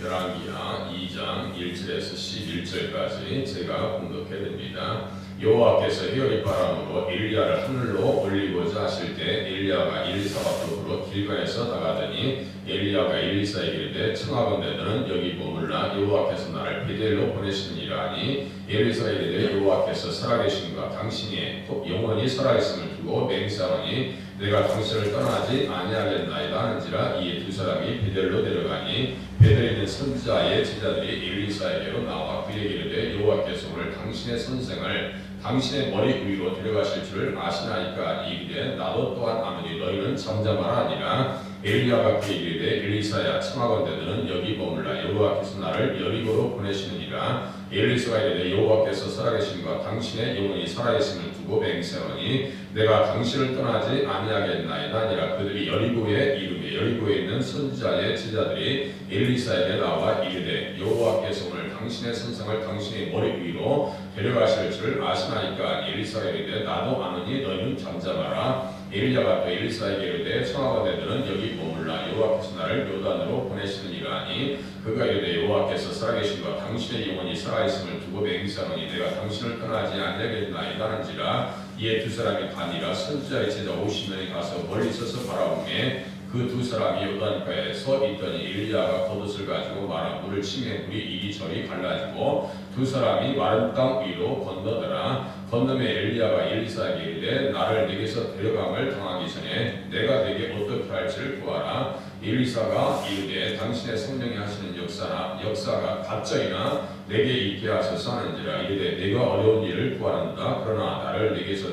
열왕기하 2장 1절에서 11절까지 제가 공독해드립니다. 여호와께서 희열의 바람으로 엘리야를 하늘로 올리고자 하실 때 엘리야가 엘리사와 더불어 길가에서 나가더니 엘리야가 엘리사에게 이르되 청하건대 너는 여기 머물라 여호와께서 나를 베델로 보내시니라 하니 엘리사가 이르되 여호와께서 살아계신과 당신이 영원히 살아있음을 두고 맹세하노니 내가 당신을 떠나지 아니하겠나이다 하는지라. 이에 두 사람이 베델로 내려가니 베델에 있는 선지자의 제자들이 엘리사에게로 나와 그에게 이르되 여호와께서 오늘 당신의 선생을 당신의 머리 위로 데려가실 줄을 아시나이까. 이르되 나도 또한 아노니 너희는 잠잠하라 하니라. 엘리야가 그에게 이르되 엘리사야 청하건대 너는 여기 머물라 여호와께서 나를 여리고로 보내시느니라. 엘리사가 이르되 여호와께서 살아계신과 당신의 영혼이 살아있음을 두고 맹세하노니 내가 당신을 떠나지 아니하겠나이다 하니라. 그들이 여리고에 이르되 여리고에 있는 선지자의 제자들이 엘리사에게 나와 이르되 여호와께서 오늘 당신의 선생을 당신의 머리 위로 데려가실 줄 아시나이까. 엘리사가 이르되 나도 아노니 너희는 잠잠하라. 엘리야가 또 엘리사에게 이르되 청하건대 너는 여기 머물라 여호와께서 나를 요단으로 보내시느니라 하니 그가 이르되 여호와께서 살아계신과 당신의 영혼이 살아있음을 두고 맹세하노니 내가 당신을 떠나지 아니하겠나이다 한지라. 이에 두 사람이 가니라. 선지자의 제자 50명이 가서 멀리 서서 바라보매 그 두 사람이 요단가에 서 있더니 엘리야가 겉옷을 가지고 마른 물을 치매 물이 이리저리 갈라지고 두 사람이 마른 땅 위로 건너더라. 건너매 엘리야가 엘리사에게 이르되 나를 네게서 데려감을 당하기 전에 내가 네게 어떻게 할지를 구하라. 엘리사가 이르되 당신의 성령이 하시는 역사가 갑자기나 내게 있게 하소서 하는지라. 이르되 내가 어려운 일을 구하는다. 그러나 나를 네게서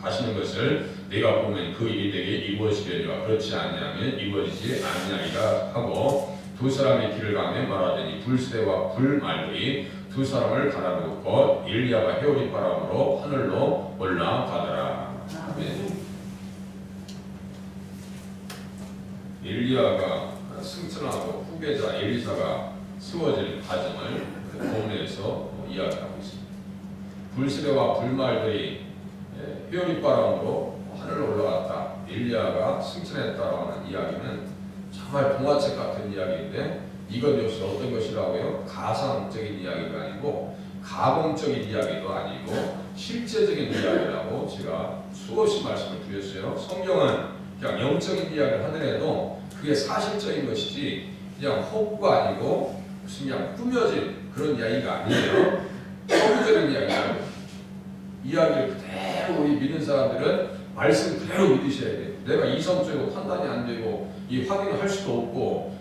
가시는 것을 내가 보면 그 일이 내게 이루어지려니와 그렇지 아니하면 이루어지지 아니하리라 하고 두 사람이 길을 가며 말하더니 불새와 불말들이 두 사람을 가다놓고 엘리야가 회오리 바람으로 하늘로 올라가더라. 아멘. 엘리야가 승천하고 후계자 엘리사가 세워질 과정을 본문에서 이야기하고 있습니다. 불새와 불말들이 회오리 바람으로 하늘로 올라갔다. 엘리야가 승천했다라고 하는 이야기는 정말 동화책 같은 이야기인데 이것 역시 어떤 것이라고요? 가상적인 이야기가 아니고 가공적인 이야기도 아니고 실제적인 이야기라고 제가 수없이 말씀을 드렸어요. 성경은 그냥 영적인 이야기를 하더라도 그게 사실적인 것이지 그냥 호구가 아니고 무슨 그냥 꾸며진 그런 이야기가 아니에요. 서구적인 이야기예요. 이야기를 그대로 우리 믿는 사람들은 말씀 그대로 믿으셔야 돼요. 내가 이성적으로 판단이 안 되고 이 확인을 할 수도 없고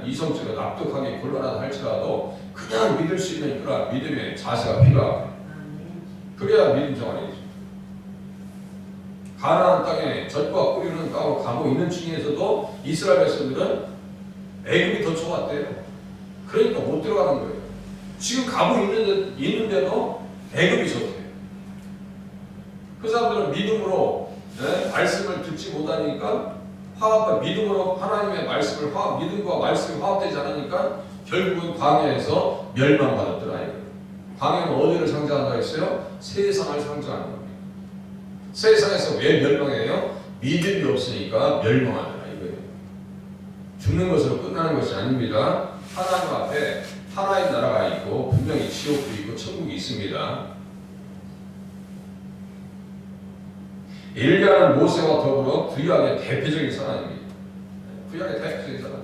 이성적으로 납득하기 곤란하다 할지라도 그냥 믿을 수 있는 그런 믿음의 자세가 필요하고 그래야 믿음 생활이죠. 가나안 땅에 젖과 꿀이 가고 가고 있는 중에서도 이스라엘 백성들은 애굽이 더 좋았대요. 그러니까 못 들어가는 거예요. 지금 가고 있는데도 애굽이 좋대요. 그 사람들은 믿음으로 말씀을 듣지 못하니까 믿음으로 하나님의 말씀을 믿음과 말씀이 화합되지 않으니까 결국은 광야에서 멸망받았더라. 광야는 어디를 상징한다 했어요? 세상을 상징하는 겁니다. 세상에서 왜 멸망해요? 믿음이 없으니까 멸망하더라 이거예요. 죽는 것으로 끝나는 것이 아닙니다. 하나님 앞에 하나의 나라가 있고 분명히 지옥도 있고 천국이 있습니다. 엘리야는 모세와 더불어 구약의 대표적인 사람입니다. 구약의 대표적인 사람.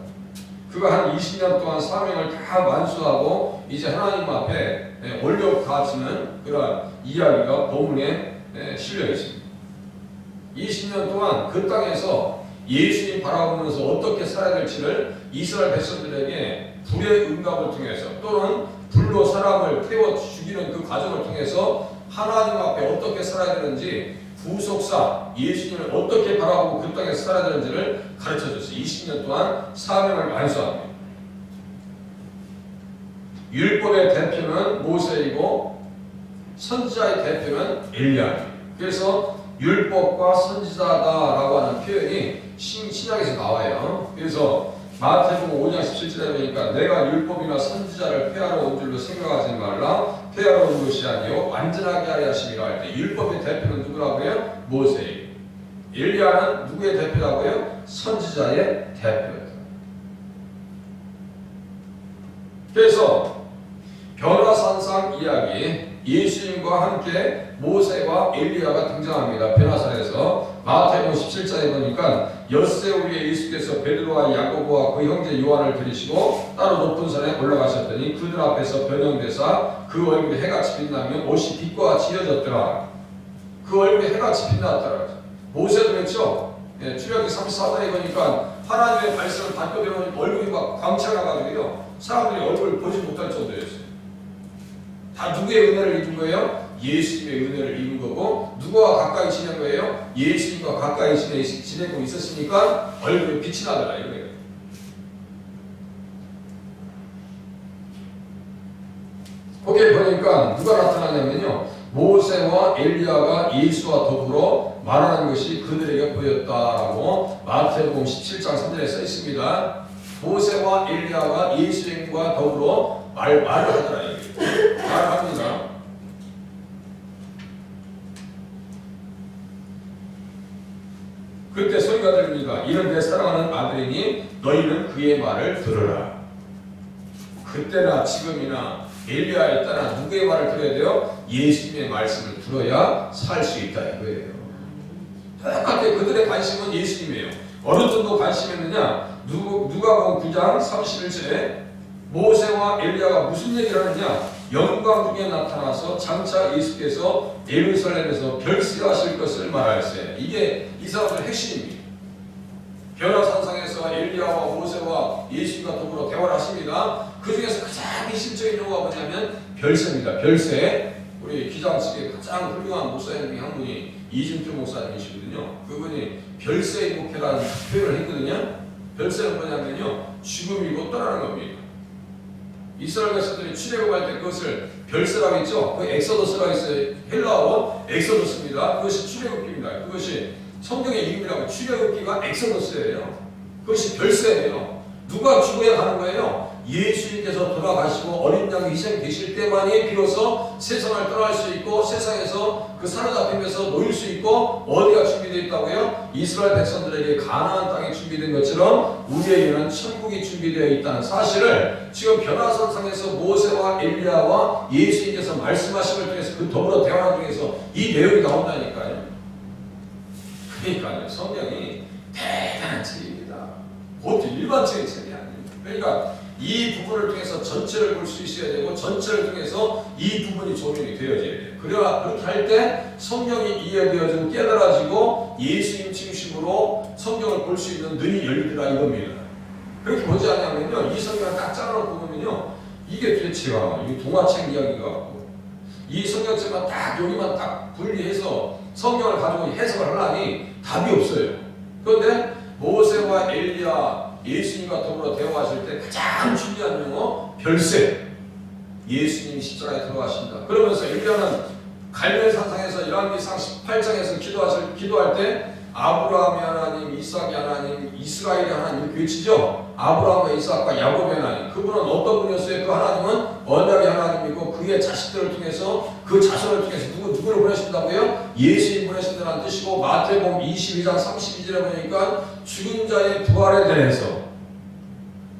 그가 한 20년 동안 사명을 다 완수하고 이제 하나님 앞에 올려 가지는 그런 이야기가 본문에 실려 있습니다. 20년 동안 그 땅에서 예수님 바라보면서 어떻게 살아야 될지를 이스라엘 백성들에게 불의 응답을 통해서 또는 불로 사람을 태워 죽이는 그 과정을 통해서 하나님 앞에 어떻게 살아야 되는지 구속사 예수님을 어떻게 바라보고 그 땅에서 살아야 되는지를 가르쳐줬어요. 20년 동안 사명을 완수합니다. 율법의 대표는 모세이고 선지자의 대표는 엘리야입니다. 그래서 율법과 선지자다라고 하는 표현이 신약에서 나와요. 그래서 마태복음 5장 17절에 보니까 내가 율법이나 선지자를 폐하러 온 줄로 생각하지 말라. 폐하러 온 것이 아니요 완전하게 하려 하심이라 할 때 율법의 대표는 누구라고요? 모세예요. 엘리야는 누구의 대표라고요? 선지자의 대표예요. 그래서 변화산상 이야기, 예수님과 함께 모세와 엘리야가 등장합니다. 변화산에서 마태복음 17장에 보니까 엿새 오후에 예수께서 베드로와 야고보와 그 형제 요한을 들이시고 따로 높은 산에 올라가셨더니 그들 앞에서 변형되사 그 얼굴에 해같이 빛나며 옷이 빛과 같이 이어졌더라. 그 얼굴에 해같이 빛났더라. 모세도 그랬죠. 예, 출애굽기 34장에 보니까 하나님의 말씀을 받고 들어오니까 얼굴이 막 광채가 나가지고요, 사람들이 얼굴을 보지 못할 정도였어요. 다 누구의 은혜를 입은 거예요? 예수님의 은혜를 입은 거고, 누구와 가까이 지낸 거예요? 예수님과 가까이 지내고 있었으니까 얼굴에 빛이 나더라 이거예요. 거기에 보니까 누가 나타나냐면요, 모세와 엘리야가 예수와 더불어 말하는 것이 그들에게 보였다라고 마태복음 17장 3절에 써 있습니다. 모세와 엘리야가 예수님과 더불어 말을 하더라 이게. 말합니다. 그때 소리가 들립니다. 이는 내 사랑하는 아들이니 너희는 그의 말을 들으라. 그때나 지금이나 엘리야에 따라 누구의 말을 들어야 돼요? 예수님의 말씀을 들어야 살 수 있다 이거예요. 똑같아요. 그들의 관심은 예수님이에요. 어느 정도 관심이 있느냐? 누가복음 9장 31절에 모세와 엘리야가 무슨 얘기를 하느냐? 영광 중에 나타나서 장차 예수께서 예루살렘에서 별세하실 것을 말할세. 이게 이 사람들의 핵심입니다. 변화산상에서 엘리야와 모세와 예수님과 더불어 대화를 하십니다. 그 중에서 가장 핵심적인 용어가 뭐냐면 별세입니다. 별세. 우리 기장 측에 가장 훌륭한 목사님이 한 분이 이준표 목사님이시거든요. 그분이 별세의 목회라는 표현을 했거든요. 별세는 뭐냐면요, 죽음이고 떠나는 겁니다. 이스라엘 백성들이 출애굽할 때 그것을 별세라고 했죠. 그 엑소더스라고 했어요. 헬라어 엑소더스입니다. 그것이 출애굽기입니다. 그것이 성경의 이름이라고, 출애굽기가 엑소더스예요. 그것이 별세예요. 누가 죽어야 가는 거예요? 예수님께서 돌아가시고 어린 양이 희생되실 때만이 비로소 세상을 떠날 수 있고 세상에서 그 사로잡히면서 놓일 수 있고, 어디가 준비되어 있다고요? 이스라엘 백성들에게 가나안 땅이 준비된 것처럼 우리에게는 천국이 준비되어 있다는 사실을 지금 변화산상에서 모세와 엘리야와 예수님께서 말씀하심을 통해서 그 더불어 대화를 통해서 이 내용이 나온다니까요. 그러니까요, 성경이 대단한 책입니다. 그것도 일반적인 책이 아닙니다. 그러니까 이 부분을 통해서 전체를 볼 수 있어야 되고, 전체를 통해서 이 부분이 조명이 되어져야 돼요. 그렇게 할 때 성경이 이해되어지고 깨달아지고 예수님 중심으로 성경을 볼 수 있는 눈이 열리더라 이겁니다. 그렇게 보지 않냐면요, 이 성경을 딱 잘라놓고 보면요, 이게 도대체가 이 동화책 이야기 같고, 이 성경책만 딱 여기만 딱 분리해서 성경을 가지고 해석을 하려니 답이 없어요. 그런데 모세와 엘리야, 예수님과 더불어 대화하실 때 가장 중요한 용어 별세. 예수님이 십자가에 들어가신다. 그러면서 엘리야는 갈멜산상에서 열왕기상 18장에서 기도할 때 아브라함의 하나님, 이삭의 하나님, 이스라엘의 하나님 이렇게 외치죠. 아브라함과 이삭과 야곱의 하나님. 그분은 어떤 분이었어요? 그 하나님은 언약의 하나님이고 그의 자식들을 통해서, 그 자손을 통해서 누구를 보내신다고요? 예수님 보내신다는 뜻이고, 마태복음 22장 32절에 보니까 죽은 자의 부활에 대해서,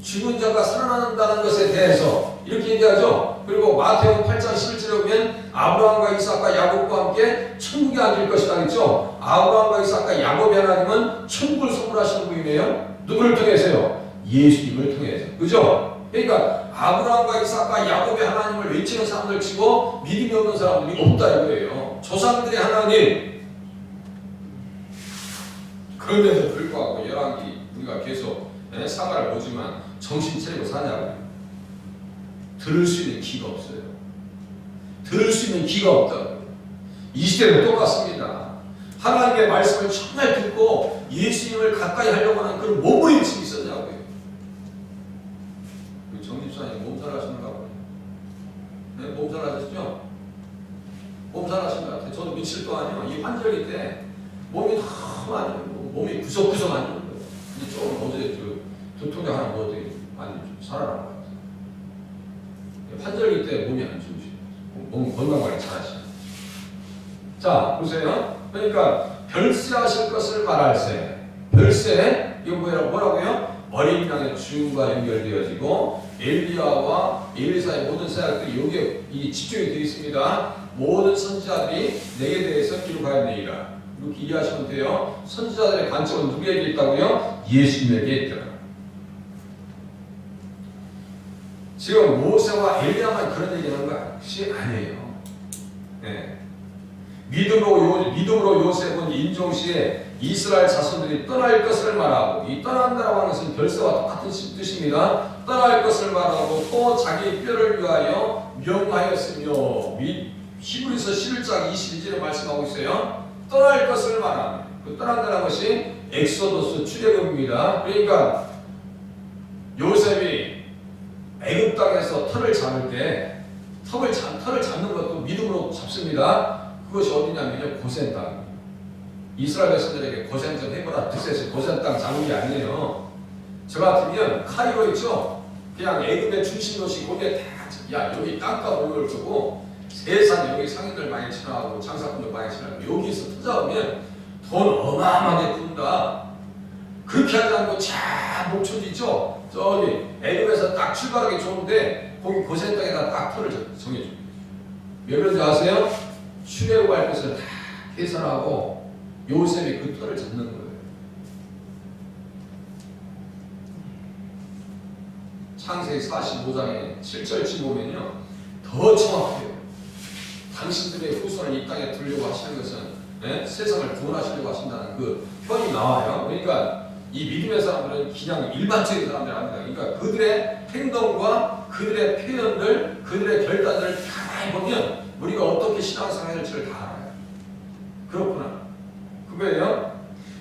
죽은 자가 살아난다는 것에 대해서 이렇게 얘기하죠. 그리고 마태복음 8장 11절에 보면 아브라함과 이삭과 야곱과 함께 천국에 앉을 것이다 했죠. 아브라함과 이삭과 야곱의 하나님은 천국을 선물하시는 분이네요. 누구를 통해서요? 예수님을 통해서. 그죠? 그러니까 아브라함과 이삭과 야곱의 하나님을 외치는 사람들 치고 믿음이 없는 사람들이 없다 이거예요. 조상들의 하나님. 그런데도 불구하고 열왕기 우리가 계속 사과를 보지만 정신 차리고 사냐고요. 들을 수 있는 귀가 없어요. 들을 수 있는 귀가 없다고요. 이 시대는 똑같습니다. 하나님의 말씀을 정말 듣고 예수님을 가까이 하려고 하는 그런 몸부림침이 있었냐고요. 정집사님 몸살 하시는가 봐요. 네, 몸살 하셨죠? 몸살 하신 것 같아요. 저도 며칠 동안요, 이 환절기 때 몸이 너무 안 좋고, 몸이 구석구석 안 좋은 거예요. 이제 좀 어제 두통약 하나 먹었더니 많이 좀 살아난 것 같아요. 환절기 때 몸이 안 좋으시고 몸 건강관리 잘 하시죠. 자, 보세요. 그러니까 별세하실 것을 말할세. 별세, 이거 뭐라고요? 어린 양의 죽음과 연결되어지고 엘리야와 엘리사의 모든 사역들이 여기에 이 집중이 되어 있습니다. 모든 선지자들이 내게 대해서 기록하였느니라. 이렇게 이해하시면 돼요. 선지자들의 관점은 누구에게 있다고요? 예수님에게 있더라. 지금 모세와 엘리야만 그런 얘기하는 것이 아니에요. 네. 믿음으로 요셉은 인종시에 이스라엘 자손들이 떠날 것을 말하고, 이 떠난다라고 하는 것은 결세와 똑같은 뜻입니다. 떠날 것을 말하고 또 자기 뼈를 위하여 명하였으며, 히브리서 11장 22절에 말씀하고 있어요. 떠날 것을 말합니다. 그 떠난다는 것이 엑소도스 출애굽입니다. 그러니까 요셉이 애굽 땅에서 털을 잡을 때 털을 잡는 것도 믿음으로 잡습니다. 그것이 어디냐면요, 고센 땅. 이스라엘 백성들에게 고생 좀 해보라 뜻에서 고센 땅 잡은 게 아니에요. 저 같으면 카이로 있죠. 그냥 애굽의 중심 도시 거기에 야 여기 땅값 올릴 거고 세상 여기 상인들 많이 지나가고 장사꾼들 많이 지나가고 여기서 투자하면 돈 어마어마하게 든다. 그렇게 하지 않고 자 목초지 있죠. 저기 애굽에서 딱 출발하기 좋은데 거기 고센 땅에다 딱 털을 정해줘. 왜 그런지 아세요? 출애굽할 것을 다 계산하고 요셉이 그 털을 잡는 거예요. 창세기 45장에 7절쯤 보면요 더 정확해요. 당신들의 후손을 이 땅에 두려고 하시는 것은 세상을 구원하시려고 하신다는 그 표현이 나와요. 그러니까 이 믿음의 사람들은 그냥 일반적인 사람들이 아닙니다. 그러니까 그들의 행동과 그들의 표현들, 그들의 결단들을 가만히 보면 우리가 어떻게 신앙생활을 할지를 다 알아요. 그렇구나. 그거예요.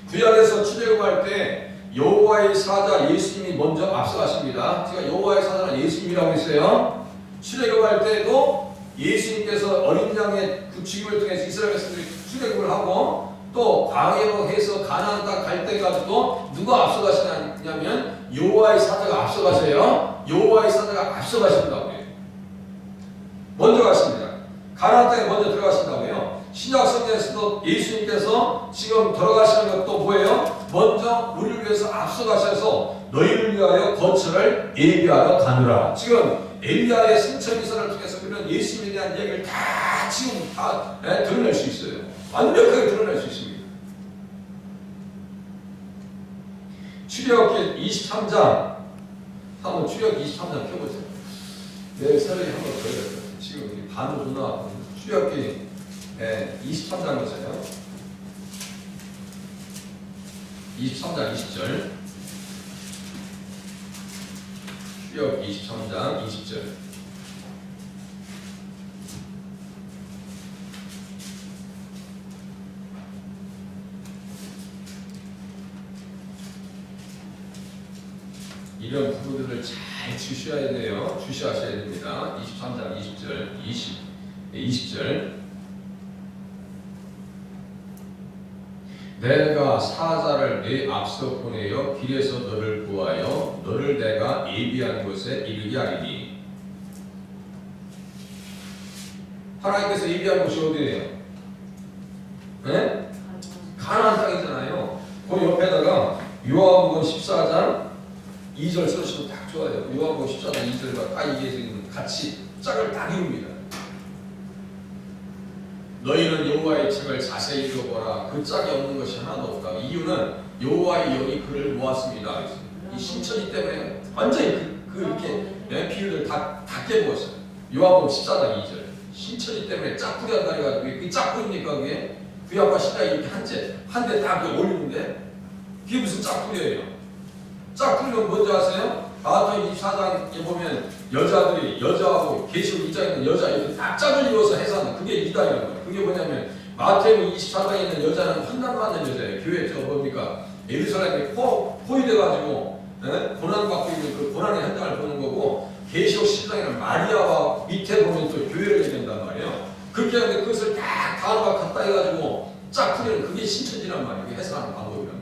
구약에서 출애굽할 때 여호와의 사자 예수님이 먼저 앞서가십니다. 제가 여호와의 사자는 예수님이라고 했어요. 출애굽할 때도 예수님께서 어린 양의 그 죽임을 통해서 이스라엘 백성들이 출애굽을 하고 또 광야로 해서 가나안 땅 갈 때까지도 누가 앞서가시냐면 여호와의 사자가 앞서가세요. 여호와의 사자가 앞서가신다고요. 먼저 가십니다. 가나안 땅에 먼저 들어가신다고요. 신약 성경에서도 예수님께서 지금 들어가시는 것도 뭐예요? 먼저 우리를 위해서 앞서가셔서 너희를 위하여 거처를 예비하러 가느라. 지금 엘리야의 승천기사를 통해서 우리는 예수님에 대한 얘기를 다 지금 다 드러낼 수 있어요. 완벽하게 드러낼 수 있습니다. 출애굽기 23장 한번 출애굽기 23장 펴보세요. 내일 새벽에 한번 더 해야 돼요. 지금 반으로 존나 출애굽기 23장 보세요. 23장 20절. 출애굽기 23장 20절. 이런 부분들을 잘 주셔야 돼요. 주시하셔야 됩니다. 23장 20절. 내가 사자를 네 앞서 보내어 길에서 너를 구하여 너를 내가 예비한 곳에 이르게 하리니. 하나님께서 예비한 곳이 어디예요? 네? 가나안 땅이잖아요. 그 옆에다가 요한복음 14장 2절 써주시면 딱 좋아요. 요한복음 14장 2절과 딱 이게 지금 같이 짝을 딱 이룹니다. 너희는 여호와의 책을 자세히 읽어보라. 그 짝이 없는 것이 하나도 없다. 이유는 여호와의 영이 그를 모았습니다. 이 신천지 때문에 완전히 이렇게 비유를 다 깨부었어요. 요한복음 14장 2절. 신천지 때문에 짝풀이 한다 해가지고 그게 짝풀입니까 그게? 구약과 신약이 이렇게 한 대 딱 올리는데 그게 무슨 짝풀이에요? 짝풀이는 뭔지 아세요? 마태복음 24장에 보면 여자하고 계시록 2장에 있는 여자 이렇게 딱 짝을 이어서 해서하는 그게 이단이라는 거예요. 그게 뭐냐면 마태복음 24장에 있는 여자는 환난받는 여자예요. 교회 저 뭡니까? 예루살렘에 포위돼가지고 고난받고 있는 그 고난의 현장을 보는 거고 계시록 10장에는 마리아와 밑에 보면 또 교회를 얘기한단 말이에요. 그렇게 하는데 그것을 딱 단어가 갖다 해가지고 짝풀이는 그게 신천지란 말이에요. 그게 해석하는 방법이란 말이에요.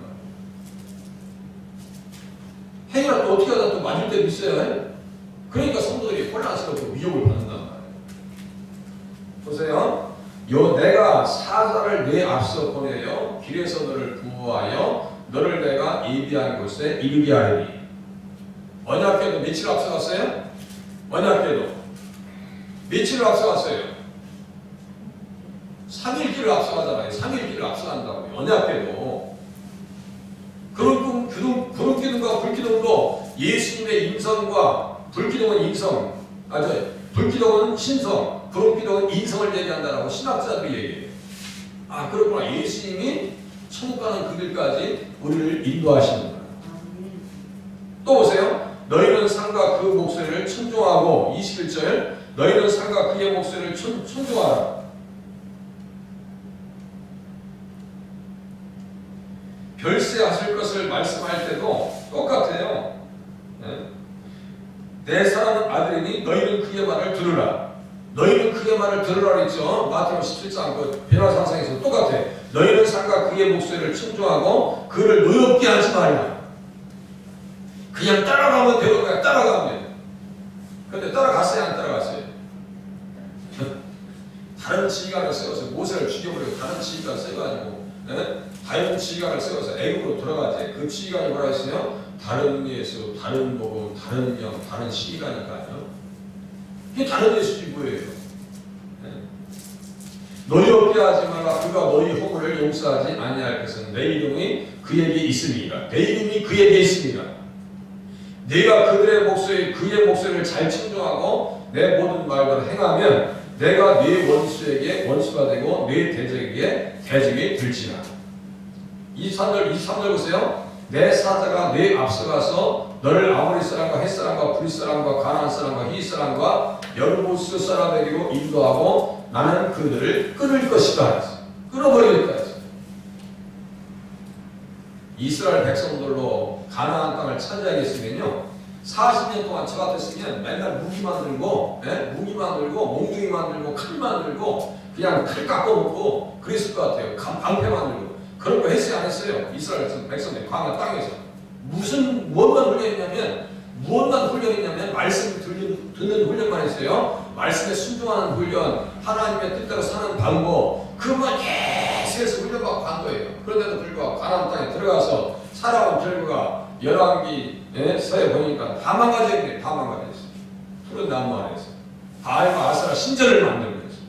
행위를 또 어떻게 하다 또 맞을 때도 있어요. 그러니까 성도들이 혼란스럽고 위협을 받는단 말이에요. 보세요. 내가 사자를 내 앞서 보내요 길에서 너를 구하여 너를 내가 예비한 곳에 이르게 하리니. 언약궤도 며칠 앞서갔어요? 언약궤도 며칠을 앞서갔어요? 3일길을 앞서가잖아요. 3일길을 앞서간다고요. 언약궤도. 그런 기둥과 불기둥도 예수님의 인성과 불기둥은 인성, 불기둥은 신성, 구름기둥은 인성을 얘기한다라고 신학자들이 얘기해요. 아, 그렇구나. 예수님이 천국 가는 그 길까지 우리를 인도하시는 거예요. 또 보세요. 너희는 산과 그 목소리를 청종하고 21절 너희는 산과 그의 목소리를 청종하라. 별세하실 것을 말씀할 때도 똑같아요. 내 사랑하는 아들이니 너희는 그의 말을 들으라. 너희는 그의 말을 들으라 그랬죠. 마태복음 17장 그 변화상상에서 똑같아. 너희는 산과 그의 목소리를 청종하고 그를 노엽게 하지 말라. 그냥 따라가면 되는 거야. 따라가면. 근데 따라갔어요? 안 따라갔어요? 다른 지휘관을 세워서 모세를 죽여버리고 다른 지휘관을 세워가지고 다른 지휘관을 세워서 애국으로 돌아가지. 그 지휘관이 뭐라 했어요? 다른 예수, 다른 복음, 다른 영, 다른 시기라니까요. 이게 다른 예수지 뭐예요? 너희 없게 하지 말라. 그가 너희 허물을 용서하지 아니할 것은 내 이름이 그에게 있습니다. 내 이름이 그에게 있습니다. 네가 그들의 목소리, 그의 목소리를 잘 청종하고 내 모든 말대로 행하면 내가 네 원수에게 원수가 되고 네 대적에게 대적이 될지라. 23절 보세요. 내 사자가 네 앞서가서 너를 아모리 사람과 헷 사람과 브릿 사람과 가나안 사람과 히윗 사람과 여르고스 사람에게로 인도하고 나는 그들을 끊을 것이다. 끊어버리겠다. 이스라엘 백성들로 가나안 땅을 차지하겠으면요 40년 동안 저 같았으면 맨날 무기만 들고 몽둥이만 들고 칼만 들고 그냥 칼 깎아먹고 그랬을 것 같아요. 방패만 들고 그런 거 했어요? 안 했어요? 이스라엘 백성들이 광야 땅에서 무엇만 훈련했냐면 말씀 듣는 훈련만 했어요. 말씀에 순종하는 훈련, 하나님의 뜻대로 사는 방법, 그것만 계속해서 훈련받고 간 거예요. 그런데도 불구하고 가나안 땅에 들어가서 살아온 결과가 열왕기서에 보니까 다 망가져 있네. 다 망가져 있어요. 푸른 나무 안에서 바알과 아세라 신전을 만들고 있어요.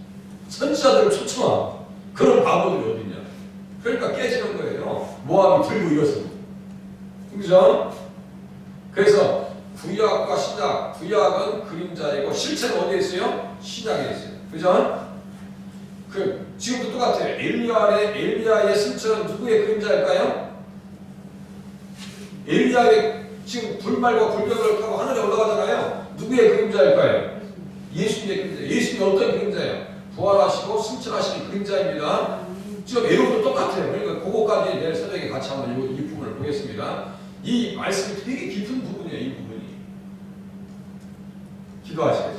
선지자들을 초청하고 그런 바보들이 어딨냐. 그러니까 깨지는 거예요. 모압이 들고 일어서고. 그죠? 그래서 구약과 신약, 구약은 그림자이고 실체는 어디에 있어요? 신약에 있어요. 그죠? 지금도 똑같아요. 엘리야의 승천은 누구의 그림자일까요? 엘리야의 지금 불말과 불병을 타고 하늘에 올라가잖아요. 누구의 그림자일까요? 예수님의 그림자. 예수님이 어떤 그림자예요? 부활하시고 승천하시는 그림자입니다. 지금 애굽도 똑같아요. 그러니까 그거까지 내일 새벽에 같이 한번 이 부분을 보겠습니다. 이 말씀이 되게 깊은 부분이에요. 이 부분이. 기도하시겠습니다.